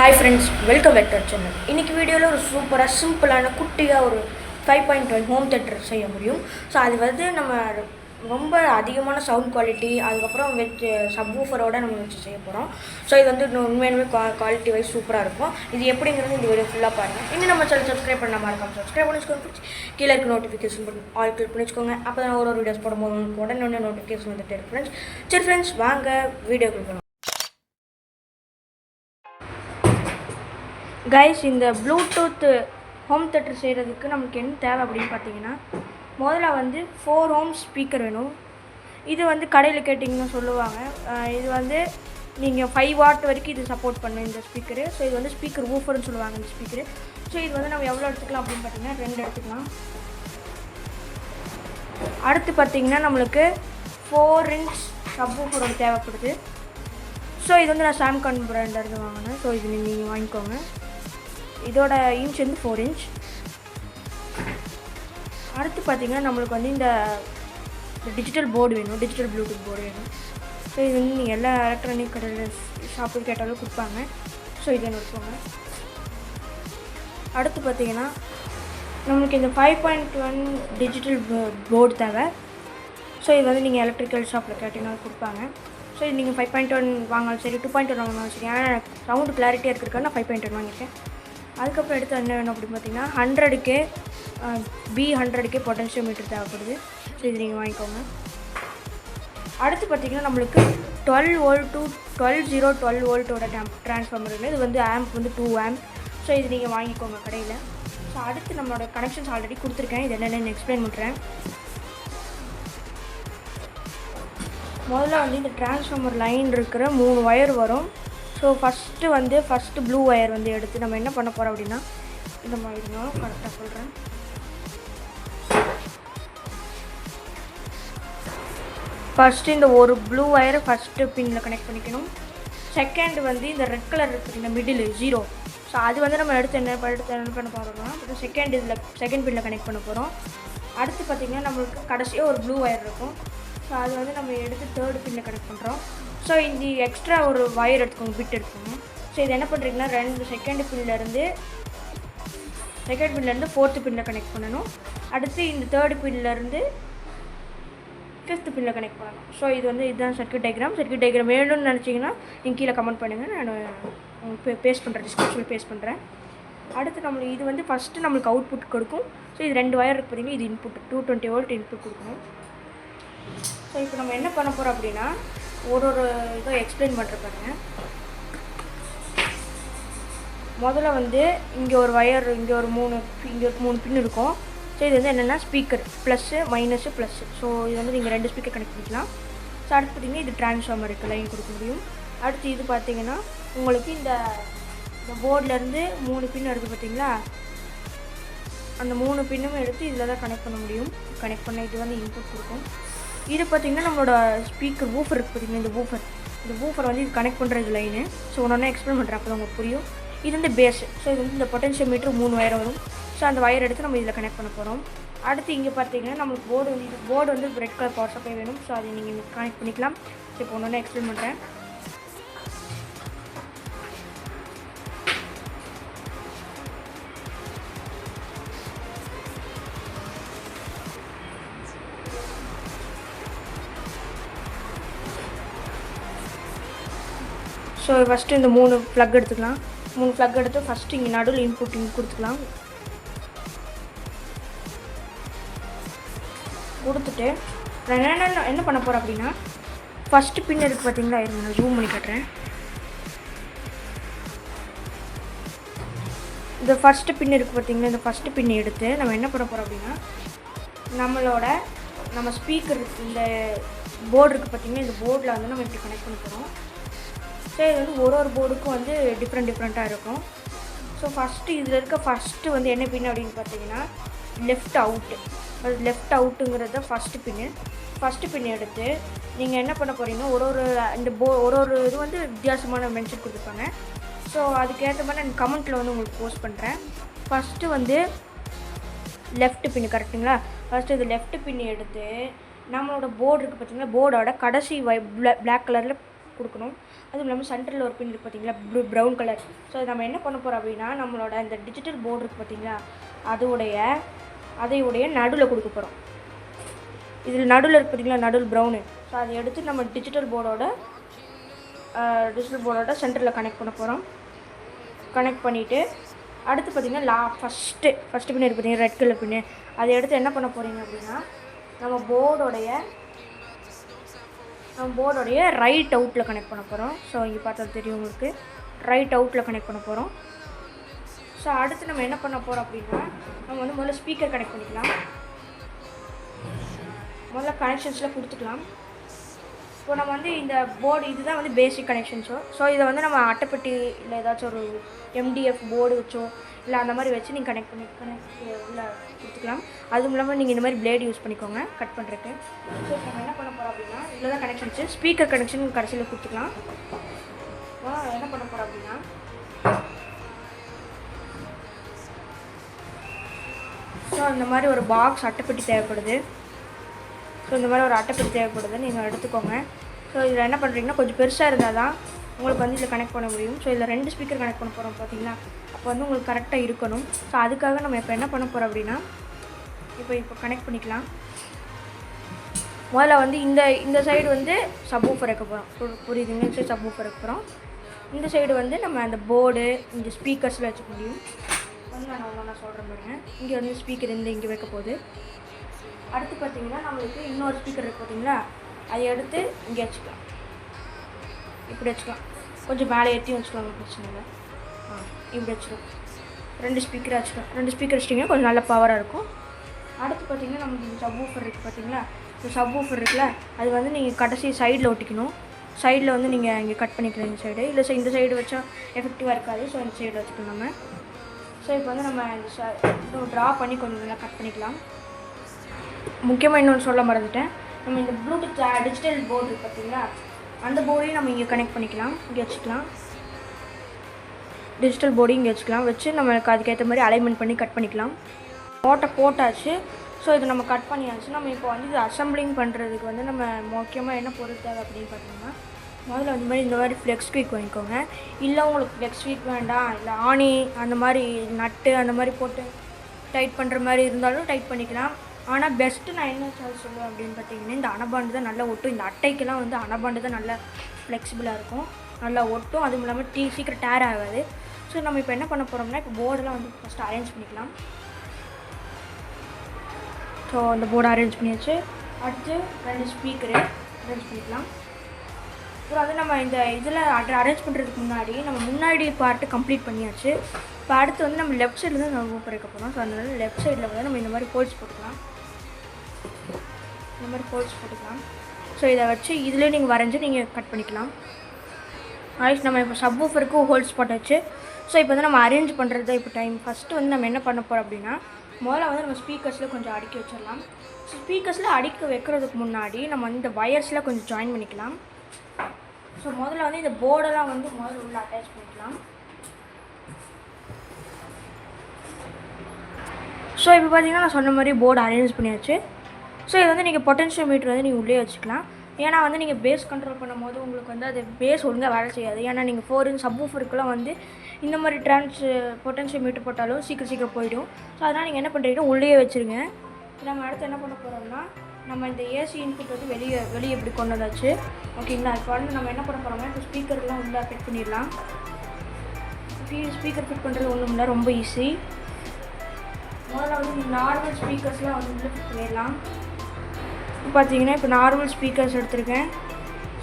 Hi friends, welcome back to channel. இன்றைக்கி வீடியோவில் ஒரு சூப்பராக சிம்பிளான குட்டியாக ஒரு 5.12 ஹோம் தேட்டர் செய்ய முடியும். ஸோ அது வந்து நம்ம ரொம்ப அதிகமான சவுண்ட் குவாலிட்டி, அதுக்கப்புறம் வச்சு சப்வூஃபரோடு நம்ம வச்சு செய்ய போகிறோம். ஸோ இது வந்து உண்மையாலுமே குவாலிட்டி வைஸ் சூப்பராக இருக்கும். இது எப்படிங்கிறது இந்த வீடியோ ஃபுல்லாக பாருங்கள். இன்னும் நம்ம சேனல் சப்ஸ்கிரைப் பண்ணாமல் இருக்காமல் சப்ஸ்கிரைப் பண்ணி வச்சுக்கோங்க. கீழே இருக்க நோட்டிஃபிகேஷன் பண்ணி ஆல் கிளிக் பண்ணி வச்சுக்கோங்க. அப்போ தான் ஒரு வீடியோஸ் போடும்போது உங்களுக்கு உடனே நோட்டிஃபிகேஷன் வந்துட்டு இருக்கு ஃப்ரெண்ட்ஸ். சரி ஃப்ரெண்ட்ஸ், வாங்க வீடியோ கொடுக்கணும். கைஸ், இந்த ப்ளூடூத் ஹோம் தேட்டர் செய்கிறதுக்கு நமக்கு என்ன தேவை அப்படின்னு பார்த்தீங்கன்னா, முதல்ல வந்து 4 ஓம் ஸ்பீக்கர் வேணும். இது வந்து கடையில் கேட்டிங்கன்னு சொல்லுவாங்க. இது வந்து நீங்கள் 5 வாட் வரைக்கும் இது சப்போர்ட் பண்ணும் இந்த ஸ்பீக்கரு. ஸோ இது வந்து ஸ்பீக்கர் ஊஃபர்னு சொல்லுவாங்க இந்த ஸ்பீக்கரு. ஸோ இது வந்து நம்ம எவ்வளோ எடுத்துக்கலாம் அப்படின்னு பார்த்தீங்கன்னா 2 எடுத்துக்கலாம். அடுத்து பார்த்தீங்கன்னா நம்மளுக்கு 4 இன்ச் சப்வூஃபரோட தேவைப்படுது. ஸோ இது வந்து நான் சாம்கான் பிராண்டில் வாங்கினேன். ஸோ இது நீங்கள் வாங்கிக்கோங்க. இதோட இன்ச் வந்து 4 இன்ச். அடுத்து பார்த்திங்கன்னா நம்மளுக்கு வந்து இந்த டிஜிட்டல் போர்டு வேணும், டிஜிட்டல் ப்ளூடூத் போர்டு வேணும். ஸோ இது வந்து நீங்கள் எல்லா எலக்ட்ரானிக் கடையில் ஷாப்பில் கேட்டாலும் கொடுப்பாங்க. ஸோ இதை எடுத்துக்கோங்க. அடுத்து பார்த்திங்கன்னா நம்மளுக்கு இந்த 5.1 டிஜிட்டல் போர்டு தேவை. ஸோ இது வந்து நீங்கள் எலக்ட்ரிக்கல் ஷாப்பில் கேட்டிங்கன்னா கொடுப்பாங்க. ஸோ இது நீங்கள் 5.1 வாங்கினாலும் சரி, 2.1 வாங்கினாலும் சரி. ஆனால் சவுண்டு கிளாரிட்டியாக இருக்கிறதுக்காக நான் 5.1 வாங்கியிருக்கேன். அதுக்கப்புறம் எடுத்து என்ன வேணும் அப்படின்னு பார்த்தீங்கன்னா 100K B100K பொட்டன்ஷியோமீட்டர் தேவைப்படுது. ஸோ இது நீங்கள் வாங்கிக்கோங்க. அடுத்து பார்த்திங்கன்னா நம்மளுக்கு 12 வோல்ட் டு 12 வோல்ட்டோட ட்ரான்ஸ்ஃபார்மர் இருக்குது. இது வந்து ஆம்ப் வந்து 2 ஆம்ப். ஸோ இது நீங்கள் வாங்கிக்கோங்க கடையில். ஸோ அடுத்து நம்மளோட கனெக்ஷன்ஸ் ஆல்ரெடி கொடுத்துருக்கேன். இது என்னென்னு எக்ஸ்பிளைன் பண்ணுறேன். முதல்ல வந்து இந்த ட்ரான்ஸ்ஃபார்மர் லைன் இருக்கிற 3 ஒயர் வரும். ஸோ ஃபஸ்ட்டு ப்ளூ ஒயர் வந்து எடுத்து நம்ம என்ன பண்ண போகிறோம் அப்படின்னா, இந்த மாதிரி நான் கரெக்டாக சொல்கிறேன். ஃபஸ்ட்டு இந்த ஒரு ப்ளூ ஒயரை ஃபஸ்ட்டு பின்னில் கனெக்ட் பண்ணிக்கணும். செகண்ட் வந்து இந்த ரெட் கலர் இருக்குது, இந்த மிடில் 0. ஸோ அது வந்து நம்ம எடுத்து என்ன பண்ண போகிறோம்னா, அப்புறம் செகண்ட் பின்னில் கனெக்ட் பண்ண போகிறோம். அடுத்து பார்த்திங்கன்னா நம்மளுக்கு கடைசியாக ஒரு ப்ளூ ஒயர் இருக்கும். ஸோ அது வந்து நம்ம எடுத்து தேர்டு பின்னில் கனெக்ட் பண்ணுறோம். ஸோ இந்த எக்ஸ்ட்ரா ஒரு ஒயர் எடுத்துக்கோங்க, பிட் எடுத்துக்கோங்க. ஸோ இது என்ன பண்ணுறீங்கன்னா, செகண்ட் பின்லேருந்து 4th பின்னில் கனெக்ட் பண்ணணும். அடுத்து இந்த தேர்டு பின்லேருந்து 5th பின்னில் கனெக்ட் பண்ணணும். ஸோ இது வந்து இதுதான் சர்க்யூட் டயக்ராம் வேணும்னு நினச்சிங்கன்னா நீங்கள் கீழே கமெண்ட் பண்ணுங்கள். நான் உங்களுக்கு பேஸ்ட் பண்ணுறேன், டிஸ்கிரிப்ஷனில் பேஸ்ட் பண்ணுறேன். அடுத்து நம்மளுக்கு இது வந்து ஃபஸ்ட்டு நம்மளுக்கு அவுட்புட் கொடுக்கும். ஸோ இது 2 ஒயர் இருக்கு பார்த்தீங்கன்னா, இது இன்புட் 220 வோல்ட் இன்புட் கொடுக்கணும். ஸோ இப்போ நம்ம என்ன பண்ண போகிறோம் அப்படின்னா, ஒரு இதை எக்ஸ்பிளைன் பண்ணுற பாருங்க. முதல்ல வந்து இங்கே ஒரு ஒயர், இங்கே ஒரு 3 பின் இருக்கும். ஸோ இது வந்து என்னென்னா speaker plus minus plus. So இது வந்து நீங்கள் 2 ஸ்பீக்கர் கனெக்ட் பண்ணிக்கலாம். ஸோ அடுத்து பார்த்திங்கன்னா இது ட்ரான்ஸ்ஃபார்மருக்கு லைன் கொடுக்க முடியும். அடுத்து இது பார்த்திங்கன்னா உங்களுக்கு இந்த போர்ட்லேருந்து 3 பின் எடுத்து பார்த்திங்களா, அந்த 3 பின்னும் எடுத்து இதில் தான் கனெக்ட் பண்ண முடியும். கனெக்ட் பண்ண இது வந்து இன்புட் கொடுக்கும். இது பார்த்திங்கன்னா நம்மளோட ஸ்பீக்கர் வூஃபர் இருக்குது பார்த்திங்கன்னா, இந்த வூஃபர் வந்து இது கனெக்ட் பண்ணுறது லைனு. ஸோ ஒன்று எக்ஸ்பிளைன் பண்ணுறேன், அப்போ தான் உங்களுக்கு புரியும். இது வந்து பேஸு. ஸோ இது வந்து இந்த பொட்டன்ஷியோமீட்டர் 3 ஒயர் வரும். ஸோ அந்த ஒயர் எடுத்து நம்ம இதில் கனெக்ட் பண்ண போகிறோம். அடுத்து இங்கே பார்த்திங்கன்னா நம்மளுக்கு போர்டு வந்து ரெட் கலர் பவர் சப்ளை வேணும். ஸோ அதை நீங்கள் கனெக்ட் பண்ணிக்கலாம். ஸோ இப்போ ஒன்று எக்ஸ்பிளைன் பண்ணுறேன். ஸோ ஃபஸ்ட்டு இந்த 3 ப்ளக் எடுத்துக்கலாம். 3 ப்ளக் எடுத்து ஃபஸ்ட்டு இங்கே நடுவில் இன்புட் கொடுத்துக்கலாம். கொடுத்துட்டு நான் என்ன பண்ண போகிறேன் அப்படின்னா, ஃபஸ்ட்டு பின் இருக்குது பார்த்தீங்களா, இருங்க நான் ஜூம் பண்ணி காட்டுறேன். இந்த ஃபஸ்ட்டு பின் இருக்குது பார்த்தீங்களா, இந்த ஃபஸ்ட்டு பின் எடுத்து நம்ம என்ன பண்ண போகிறோம் அப்படின்னா, நம்ம ஸ்பீக்கர் இந்த போர்டு இருக்குது பார்த்தீங்கன்னா, இந்த போர்டில் வந்து நம்ம இப்படி கனெக்ட் பண்ண போகிறோம். ஸோ இது வந்து ஒரு போர்டுக்கும் வந்து டிஃப்ரெண்ட்டாக இருக்கும். ஸோ இதில் இருக்க ஃபஸ்ட்டு வந்து என்ன பின் அப்படின்னு பார்த்தீங்கன்னா லெஃப்ட் அவுட்டுங்கிறது தான் ஃபஸ்ட்டு பின் எடுத்து நீங்கள் என்ன பண்ண போகிறீங்கன்னா, ஒரு இது வந்து வித்தியாசமான மென்ஷன் கொடுத்துருப்பாங்க. ஸோ அதுக்கேற்ற மாதிரி நான் கமெண்ட்டில் வந்து உங்களுக்கு போஸ்ட் பண்ணுறேன். ஃபஸ்ட்டு வந்து லெஃப்ட் பின் கரெக்டுங்களா. ஃபஸ்ட்டு இது லெஃப்ட் பின் எடுத்து நம்மளோட போர்டு இருக்குது பார்த்திங்கன்னா, போர்டோட கடைசி பிளாக் கலரில் கொடுக்கணும். அதுவும் இல்லாமல் சென்டரில் ஒரு பின் இருக்குது பார்த்தீங்களா, ப்ரௌன் கலர். ஸோ அது நம்ம என்ன பண்ண போகிறோம் அப்படின்னா, நம்மளோட இந்த டிஜிட்டல் போர்டு இருக்குது பார்த்தீங்களா, அதையுடைய நடுவில் கொடுக்க போகிறோம். இதில் நடுவில் இருக்குது பார்த்தீங்களா, நடுவில் ப்ரௌனு. ஸோ அதை எடுத்து நம்ம டிஜிட்டல் போர்டோட சென்டரில் கனெக்ட் பண்ண போகிறோம். கனெக்ட் பண்ணிவிட்டு அடுத்து பார்த்திங்கன்னா ஃபஸ்ட்டு பின் இருக்குது பார்த்தீங்கன்னா, ரெட் கலர் பின்னு. அதை எடுத்து என்ன பண்ண போகிறீங்க அப்படின்னா, நம்ம போர்டோடைய ரைட் அவுட்டில் கனெக்ட் பண்ண போகிறோம். ஸோ இங்கே பார்த்தா தெரியும் உங்களுக்கு, ரைட் அவுட்டில் கனெக்ட் பண்ண போகிறோம். ஸோ அடுத்து நம்ம என்ன பண்ண போகிறோம் அப்படின்னா, நம்ம வந்து முதல்ல ஸ்பீக்கர் கனெக்ட் பண்ணிக்கலாம். முதல்ல கனெக்ஷன்ஸில் கொடுத்துக்கலாம். இப்போ நம்ம வந்து இந்த போர்டு இதுதான் வந்து பேசிக் கனெக்ஷன்ஸோ. ஸோ இதை வந்து நம்ம அட்டைப்பெட்டி இல்லை ஏதாச்சும் ஒரு எம்டிஎஃப் போர்டு வச்சோ இல்லை அந்த மாதிரி வச்சு நீங்கள் கனெக்ட் உள்ள கொடுத்துக்கலாம். அதுவும் இல்லாமல் நீங்கள் இந்த மாதிரி பிளேடு யூஸ் பண்ணிக்கோங்க கட் பண்ணுறதுக்கு. ஸோ நம்ம என்ன பண்ண போகிறோம் அப்படின்னா, இதில் தான் கனெக்ஷன்ஸு, ஸ்பீக்கர் கனெக்ஷன் கடைசியில் கொடுத்துக்கலாம். என்ன பண்ண போகிறோம் அப்படின்னா, ஸோ இந்த மாதிரி ஒரு பாக்ஸ் அட்டைப்பெட்டி தேவைப்படுது. ஸோ இந்த மாதிரி ஒரு அட்டைப்பெட்டி தேவைப்படுது, நீங்கள் எடுத்துக்கோங்க. ஸோ இதில் என்ன பண்ணுறீங்கன்னா, கொஞ்சம் பெருசாக இருந்தால் தான் உங்களுக்கு வந்து இதில் கனெக்ட் பண்ண முடியும். ஸோ இதில் 2 ஸ்பீக்கர் கனெக்ட் பண்ண போகிறோம் பார்த்தீங்களா, அப்போ வந்து உங்களுக்கு கரெக்டாக இருக்கணும். ஸோ அதுக்காக நம்ம இப்போ என்ன பண்ண போகிறோம் அப்படின்னா, இப்போ கனெக்ட் பண்ணிக்கலாம். முதல்ல வந்து இந்த சைடு வந்து சப்வூஃபர் வைக்க போகிறோம். புரியுதுங்க, இந்த சைடு சப்வூஃபர் வைக்க போகிறோம். இந்த சைடு வந்து நம்ம அந்த போர்டு இந்த ஸ்பீக்கர்ஸில் வச்சுக்க முடியும். வந்து நான் சொல்கிறேன் பாருங்க. இங்கே வந்து ஸ்பீக்கர் இங்கே வைக்க போகுது. அடுத்து பார்த்தீங்கன்னா நம்மளுக்கு இன்னொரு ஸ்பீக்கர் இருக்குது பார்த்தீங்களா, அதை எடுத்து இங்கே வச்சுக்கலாம். இப்படி வச்சுக்கலாம், கொஞ்சம் மேலே ஏற்றி வச்சுக்கலாம், பிரச்சனை இல்லை. இப்படி வச்சுக்கலாம். 2 ஸ்பீக்கர் வச்சுக்கலாம். 2 ஸ்பீக்கர் வச்சிட்டிங்கன்னா கொஞ்சம் நல்ல பவராக இருக்கும். அடுத்து பார்த்தீங்கன்னா நமக்கு இந்த சப்வூஃபர் இருக்குது பார்த்தீங்களா, இந்த சப்வூஃபர் இருக்குல்ல, அது வந்து நீங்கள் கடைசி சைடில் ஒட்டிக்கணும். சைடில் வந்து நீங்கள் இங்கே கட் பண்ணிக்கலாம் இந்த சைடு. இல்லை இந்த சைடு வச்சா எஃபெக்டிவாக இருக்காது. ஸோ இந்த சைடு வச்சுக்கலாம் நம்ம. ஸோ இப்போ வந்து நம்ம இந்த ட்ரா பண்ணி கொஞ்சம் நல்லா கட் பண்ணிக்கலாம். முக்கியமாக இன்னொன்று சொல்ல மறந்துட்டேன், நம்ம இந்த ப்ளூடூத் டிஜிட்டல் போர்டு இருக்குது பார்த்தீங்களா, அந்த போர்டையும் நம்ம இங்கே கனெக்ட் பண்ணிக்கலாம். இங்கே வச்சுக்கலாம், டிஜிட்டல் போர்டையும் இங்கே வச்சுக்கலாம். வச்சு நம்மளுக்கு அதுக்கேற்ற மாதிரி அலைன்மெண்ட் பண்ணி கட் பண்ணிக்கலாம். போட்டாச்சு. ஸோ இதை நம்ம கட் பண்ணியாச்சு. நம்ம இப்போ வந்து இது அசம்பிளிங் பண்ணுறதுக்கு வந்து நம்ம முக்கியமாக என்ன பொருள் தேவை அப்படின்னு பார்த்தீங்கன்னா, முதல்ல இந்த மாதிரி ஃப்ளெக்ஸ் குயிக் வாங்கிக்கோங்க. இல்லை உங்களுக்கு ஃப்ளெக்ஸ் குயிக் வேண்டாம், இல்லை ஆணி அந்த மாதிரி நட்டு அந்த மாதிரி போட்டு டைட் பண்ணுற மாதிரி இருந்தாலும் டைட் பண்ணிக்கலாம். ஆனால் பெஸ்ட்டு நான் என்ன சொல்லுவேன் அப்படின்னு பார்த்தீங்கன்னா, இந்த அனபாண்டு தான் நல்லா ஒட்டும். இந்த அட்டைக்கெல்லாம் வந்து அனபாண்டு தான் நல்லா ஃப்ளெக்சிபிளாக இருக்கும், நல்லா ஒட்டும். அதுவும் இல்லாமல் சீக்கிரம் டேர் ஆகாது. ஸோ நம்ம இப்போ என்ன பண்ண போகிறோம்னா, இப்போ போர்டெலாம் வந்து ஃபஸ்ட்டு அரேஞ்ச் பண்ணிக்கலாம். ஸோ அந்த போர்டு அரேஞ்ச் பண்ணியாச்சு. அடுத்து 2 ஸ்பீக்கரு அரேஞ்ச் பண்ணிக்கலாம். ஸோ அது நம்ம இந்த இதில் அரேஞ்ச் பண்ணுறதுக்கு முன்னாடி பார்ட்டு கம்ப்ளீட் பண்ணியாச்சு. இப்போ அடுத்து வந்து நம்ம லெஃப்ட் சைடில் தான் நம்ம வைக்க போகிறோம். ஸோ அதனால லெஃப்ட் சைடில் வந்து நம்ம இந்த மாதிரி ஹோல்ஸ் போட்டுக்கலாம். ஸோ இதை வச்சு இதிலே நீங்கள் வரைஞ்சி நீங்கள் கட் பண்ணிக்கலாம். ஆயிடுச்சு. நம்ம இப்போ சப்வூஃபருக்கு ஹோல்ஸ் போட்டாச்சு. ஸோ இப்போ வந்து நம்ம அரேஞ்ச் பண்ணுறது தான் இப்போ டைம். ஃபஸ்ட்டு வந்து நம்ம என்ன பண்ண போகிறோம் அப்படின்னா, முதல்ல வந்து நம்ம ஸ்பீக்கர்ஸில் கொஞ்சம் அடுக்கி வச்சிடலாம். ஸோ ஸ்பீக்கர்ஸில் அடுக்கி வைக்கிறதுக்கு முன்னாடி நம்ம வந்து இந்த வயர்ஸில் கொஞ்சம் ஜாயின் பண்ணிக்கலாம். ஸோ முதல்ல வந்து இந்த போர்டெல்லாம் வந்து முதல்ல உள்ள அட்டாச் பண்ணிக்கலாம். ஸோ இப்போ பார்த்தீங்கன்னா நான் சொன்ன மாதிரி போர்டு அரேஞ்ச் பண்ணியாச்சு. ஸோ இது வந்து நீங்கள் பொட்டென்ஷியல் மீட்டர் வந்து நீங்கள் உள்ளே வச்சுக்கலாம். ஏன்னா வந்து நீங்கள் பேஸ் கண்ட்ரோல் பண்ணும்போது உங்களுக்கு வந்து அது பேஸ் ஒழுங்காக வேலை செய்யாது. ஏன்னா நீங்கள் 4 இன்ச் சப்வூஃபருக்குலாம் வந்து இந்த மாதிரி பொட்டென்ஷியல் மீட்டர் போட்டாலும் சீக்கிரம் போயிடும். ஸோ அதனால் நீங்கள் என்ன பண்ணுறீங்கன்னா உள்ளே வச்சுருங்க. நம்ம அடுத்து என்ன பண்ண போகிறோம்னா, நம்ம இந்த ஏசி இன்புட் வந்து வெளியே இப்படி கொண்டு வந்தாச்சு. ஓகேங்களா. இப்போ வந்து நம்ம என்ன பண்ண போகிறோம்னா, இப்போ ஸ்பீக்கர்லாம் உள்ளே ஃபிட் பண்ணிடலாம். ஸ்பீக்கர் ஃபிட் பண்ணுறது ஒன்றும் இல்லை, ரொம்ப ஈஸி. முதல்ல வந்து நார்மல் ஸ்பீக்கர்ஸ்லாம் வந்து உள்ளே ஃபிட் பண்ணிடலாம். இப்போ பார்த்தீங்கன்னா இப்போ நார்மல் ஸ்பீக்கர்ஸ் எடுத்திருக்கேன்.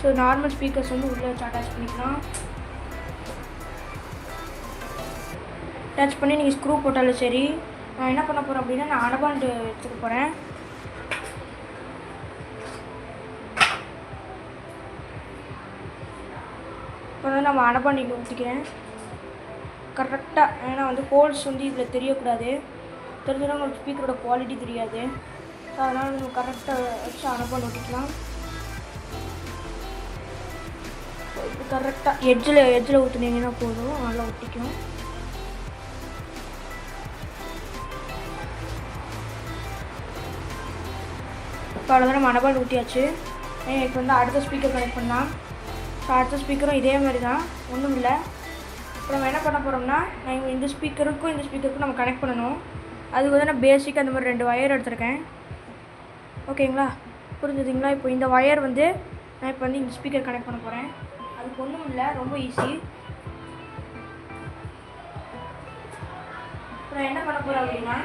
ஸோ நார்மல் ஸ்பீக்கர்ஸ் வந்து உள்ளே வச்சு அட்டாச் பண்ணிக்கலாம். அட்டாச் பண்ணி நீங்கள் ஸ்க்ரூ போட்டாலும் சரி. நான் என்ன பண்ண போகிறேன் அப்படின்னா, நான் அனபாண்டு எடுத்துக்க போகிறேன். இப்போ வந்து நம்ம அனபாண்டு இங்கே ஊற்றிக்கிறேன் கரெக்டாக. ஏன்னா வந்து ஹோல்ஸ் வந்து இதில் தெரியக்கூடாது. தெரிஞ்சுன்னா உங்களுக்கு ஸ்பீக்கரோட குவாலிட்டி தெரியாது. ஸோ அதனால் நம்ம கரெக்டாக வச்சு அனபாண்டு ஒட்டிக்கலாம். இப்போ கரெக்டாக எட்ஜில் ஊற்றுனீங்கன்னா போதும், நல்லா ஒட்டிக்கும். இப்போ அவ்வளோதான், நம்ம அனபாண்டு ஊற்றியாச்சு. இப்போ வந்து அடுத்த ஸ்பீக்கர் கனெக்ட் பண்ணலாம். ஸோ அடுத்த ஸ்பீக்கரும் இதே மாதிரி தான், ஒன்றும் இல்லை. இப்போ நம்ம என்ன பண்ண போகிறோம்னா, நான் இந்த ஸ்பீக்கருக்கும் நம்ம கனெக்ட் பண்ணணும். அதுக்கு வந்து நான் பேசிக் அந்த மாதிரி 2 ஒயர் எடுத்திருக்கேன். ஓகேங்களா, புரிஞ்சுதுங்களா? இப்போ இந்த ஒயர் வந்து நான் இப்போ வந்து இந்த ஸ்பீக்கர் கனெக்ட் பண்ண போகிறேன். அதுக்கு ஒன்றும் இல்லை, ரொம்ப ஈஸி. இப்போ நான் என்ன பண்ண போகிறேன் அப்படின்னா,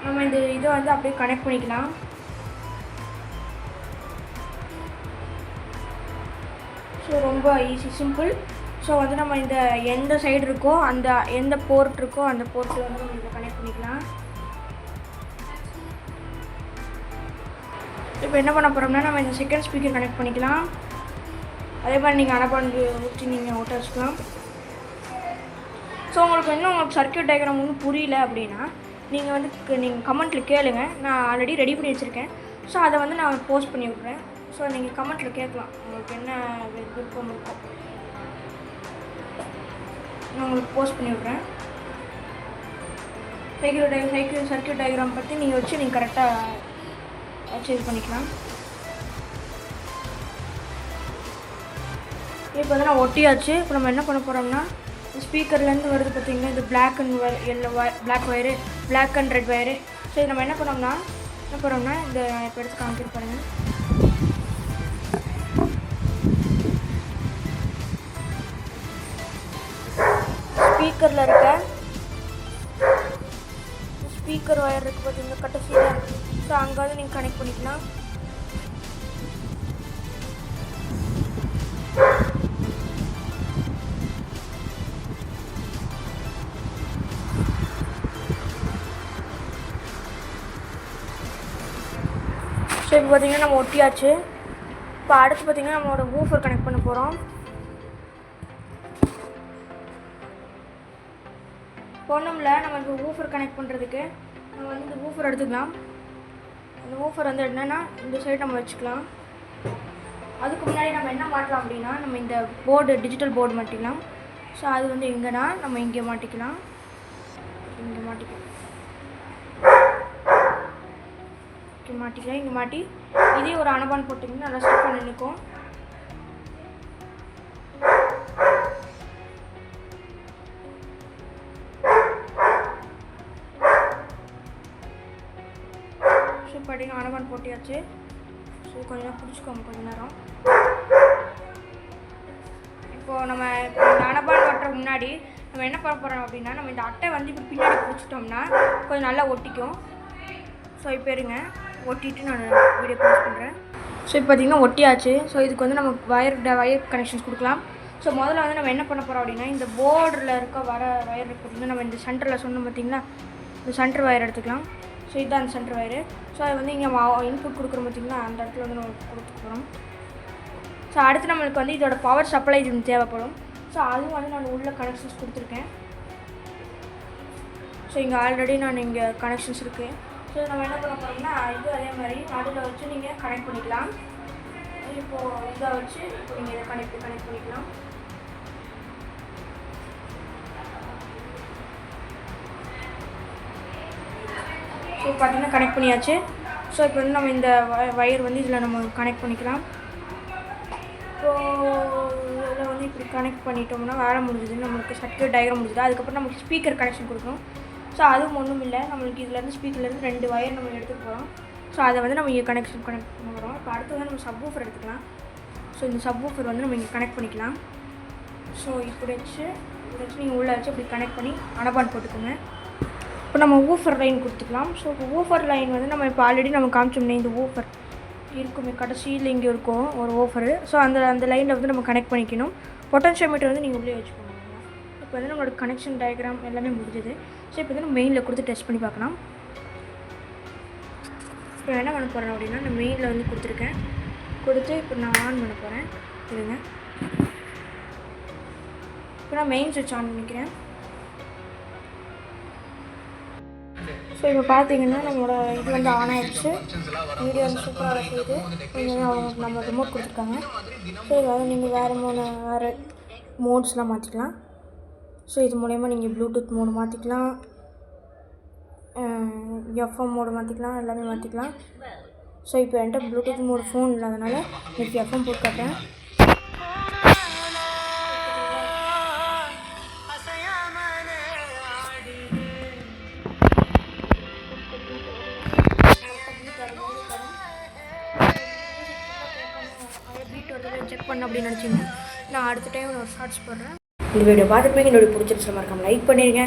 நம்ம இந்த இதை வந்து அப்படியே கனெக்ட் பண்ணிக்கலாம். ஸோ ரொம்ப ஈஸி, சிம்பிள். ஸோ வந்து நம்ம இந்த எந்த சைடு இருக்கோ அந்த எந்த போர்ட் இருக்கோ அந்த போர்ட்டில் வந்து நம்ம இதை கனெக்ட் பண்ணிக்கலாம். இப்போ என்ன பண்ண போகிறோம்னா, நம்ம இந்த செகண்ட் ஸ்பீக்கர் கனெக்ட் பண்ணிக்கலாம். அதே மாதிரி நீங்கள் அனபாண்டு ஊற்றி நீங்கள் ஓட்ட வச்சுக்கலாம். ஸோ உங்களுக்கு சர்க்யூட் டயக்ராம் ஒன்றும் புரியல அப்படின்னா நீங்கள் வந்து கமெண்ட்டில் கேளுங்க. நான் ஆல்ரெடி ரெடி பண்ணி வச்சுருக்கேன். ஸோ அதை வந்து நான் போஸ்ட் பண்ணி விட்றேன். ஸோ நீங்கள் கமெண்ட்டில் கேட்கலாம், உங்களுக்கு என்ன விருப்பம் இருக்கும். நான் உங்களுக்கு போஸ்ட் பண்ணி விட்றேன். சர்க்யூட் டயக்ராம் பற்றி நீங்கள் வச்சு நீங்கள் கரெக்டாக வச்சு இது பண்ணிக்கலாம். இப்போ வந்து நான் ஒட்டியாச்சு. இப்போ நம்ம என்ன பண்ண போகிறோம்னா, ஸ்பீக்கர்லேருந்து வருது பார்த்திங்கன்னா, இது black and black wire, black and red wire. So இது நம்ம என்ன பண்ணோம்னா இந்த இப்போ எடுத்து காமிக்கிற பாருங்கள். ஸ்பீக்கரில் இருக்க ஸ்பீக்கர் ஒயர் இருக்குது பார்த்திங்கன்னா கடைசியில். ஸோ அங்கே வந்து நீங்கள் கனெக்ட் பண்ணிக்கலாம். ஸோ இப்போ பார்த்திங்கன்னா நம்ம ஒட்டியாச்சு. இப்போ அடுத்து பார்த்திங்கன்னா நம்மளோட வூஃபர் கனெக்ட் பண்ண போகிறோம். ஒன்றும்ல, நம்ம இப்போ வூஃபர் கனெக்ட் பண்ணுறதுக்கு நம்ம வந்து இந்த வூஃபர் எடுத்துக்கலாம். இந்த வூஃபர் வந்து என்னென்னா இந்த சைடு நம்ம வச்சுக்கலாம். அதுக்கு முன்னாடி நம்ம என்ன மாட்டலாம் அப்படின்னா, நம்ம இந்த போர்டு டிஜிட்டல் போர்டு மாட்டிக்கலாம். ஸோ அது வந்து எங்கன்னா நம்ம இங்கே மாட்டிக்கலாம். இங்கே மாட்டி இதே ஒரு அனபான் போட்டிங்கன்னா நல்லா ஸ்டிக் பண்ணி நிற்கும். ஸோ பார்த்தீங்கன்னா அனபான் போட்டியாச்சு. ஸோ கொஞ்சம் நேரம் பிடிச்சிக்கோங்க, கொஞ்சம் நேரம். இப்போது நம்ம இந்த அனபான் ஓட்டுற முன்னாடி நம்ம என்ன பண்ண போகிறோம் அப்படின்னா, நம்ம இந்த அட்டை வந்து இப்போ பின்னாடி பிடிச்சிட்டோம்னா கொஞ்சம் நல்லா ஒட்டிக்கும். ஸோ இப்போ இருங்க, ஒட்டிட்டு நான் வீடியோ போஸ்ட் பண்ணுறேன். ஸோ இப்போ பார்த்திங்கன்னா ஒட்டியாச்சு. ஸோ இதுக்கு வந்து நம்ம வயர் கனெக்ஷன்ஸ் கொடுக்கலாம். ஸோ முதல்ல வந்து நம்ம என்ன பண்ண போகிறோம் அப்படின்னா, இந்த போர்டில் இருக்க வயர் பார்த்திங்கன்னா நம்ம இந்த சென்டரில் சொன்னோம் பார்த்திங்களா, இந்த சென்டர் வயர் எடுத்துக்கலாம். ஸோ இதுதான் அந்த சென்டர் வயரு. ஸோ அது வந்து இங்கே இன்புட் கொடுக்குறோம் பார்த்திங்களா, அந்த இடத்துல வந்து நம்ம கொடுத்துட்டு போகிறோம். ஸோ அடுத்து நம்மளுக்கு வந்து இதோட பவர் சப்ளை இது தேவைப்படும். ஸோ அதுவும் வந்து நான் உள்ள கனெக்ஷன்ஸ் கொடுத்துருக்கேன். ஸோ இங்கே ஆல்ரெடி நான் இங்கே கனெக்ஷன்ஸ் இருக்குது. ஸோ நம்ம என்ன பண்ண போகிறோம்னா, இது அதே மாதிரி நடுவில் வச்சு நீங்கள் கனெக்ட் பண்ணிக்கலாம். இப்போது இதை வச்சு இப்போ நீங்கள் இதை கனெக்ட் பண்ணிக்கலாம். ஸோ பார்த்திங்கன்னா கனெக்ட் பண்ணியாச்சு. ஸோ இப்போ வந்து நம்ம இந்த வயர் வந்து இதில் நம்ம கனெக்ட் பண்ணிக்கலாம். ஸோ இதில் வந்து இப்படி கனெக்ட் பண்ணிட்டோம்னா வேலை முடிஞ்சுது, நம்மளுக்கு சர்க்யூட் டயக்ராம் முடிஞ்சுது. அதுக்கப்புறம் நமக்கு ஸ்பீக்கர் கனெக்ஷன் கொடுக்கணும். ஸோ அதுவும் ஒன்றும் இல்லை, நம்மளுக்கு இதுலேருந்து ஸ்பீக்கர்லேருந்து 2 வயர் நம்ம எடுத்துகிட்டு போகிறோம். ஸோ அதை வந்து நம்ம இங்கே கனெக்ட் பண்ண போகிறோம். இப்போ அடுத்து வந்து நம்ம சப்வூஃபர் எடுத்துக்கலாம். ஸோ இந்த சப்வூஃபர் வந்து நம்ம இங்கே கனெக்ட் பண்ணிக்கலாம். ஸோ இப்படி வச்சு நீங்கள் உள்ளே வச்சு இப்படி கனெக்ட் பண்ணி அனபான் போட்டுக்கோங்க. இப்போ நம்ம வூஃபர் லைன் கொடுத்துக்கலாம். ஸோ இப்போ வூஃபர் லைன் வந்து நம்ம இப்போ ஆல்ரெடி நம்ம காமிச்சோம்னே இந்த வூஃபர் இருக்குமே கடைசியில் இங்கே இருக்கும் ஒரு வூஃபரு. ஸோ அந்த லைனில் வந்து நம்ம கனெக்ட் பண்ணிக்கணும். பொட்டன்ஷியோமீட்டர் வந்து நீங்கள் உள்ளே வச்சுக்கணும். இப்போ வந்து நம்மளோட கனெக்ஷன் டயக்ராம் எல்லாமே முடிஞ்சது. ஸோ இப்போ வந்து நம்ம மெயினில் கொடுத்து டெஸ்ட் பண்ணி பார்க்கலாம். இப்போ என்ன பண்ண போகிறேன் அப்படின்னா, நான் மெயினில் வந்து கொடுத்துருக்கேன். இப்போ நான் ஆன் பண்ண போகிறேன். இருங்க, இப்போ நான் மெயின் சுவிட்ச் ஆன் பண்ணிக்கிறேன். ஸோ இப்போ பார்த்தீங்கன்னா நம்மளோட இது வந்து ஆன் ஆகிடுச்சு. வீடியோ வந்து சூப்பராக செய்யுது. கொஞ்சம் அவங்க நம்ம ரிமோட் கொடுத்துருக்காங்க. ஸோ இதாவது நீங்கள் வேறு மோட்ஸ்லாம் மாற்றிக்கலாம். ஸோ இது மூலயமா நீங்கள் ப்ளூடூத் மோடு மாற்றிக்கலாம், எஃப்எம் மோடு மாற்றிக்கலாம், எல்லாமே மாற்றிக்கலாம். ஸோ இப்போ என்கிட்ட ப்ளூடூத் மோடு ஃபோன் இல்லாதனால இப்போ எஃப்எம் போட்டு காட்டுறேன். பீட் வருது செக் பண்ண அப்படின்னு நினச்சிங்கன்னா நான் அடுத்த டைம் ஒரு ஷார்ட்ஸ் போடுறேன். இந்த வீடியோ பார்த்துருப்பீங்க. இந்த வீடியோ பிடிச்சிருச்சு மறக்காம லைக் பண்ணிடுங்க.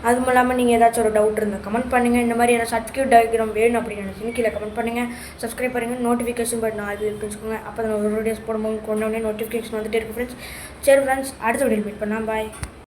அதுவும் இல்லாமல் நீங்கள் ஏதாச்சும் ஒரு டவுட் இருந்தால் கமெண்ட் பண்ணுங்கள். இந்த மாதிரி ஏதாவது சர்க்யூட் டயக்ராம் வேணும் அப்படின்னு நினச்சிங்க கீழே கமெண்ட் பண்ணுங்கள். சப்ஸ்கிரைப் பண்ணுங்கள். நோட்டிஃபிகேஷன் பட் நான் அது வச்சுக்கோங்க. அப்போ தான் ஒரு வீடியோஸ் போடும்போது கொண்டு நோட்டிஃபிகேஷன் வந்துட்டே இருக்கும் ஃப்ரெண்ட்ஸ். சரி ஃப்ரெண்ட்ஸ், அடுத்த வீடியோ மீட் பண்ணலாம். பாய்.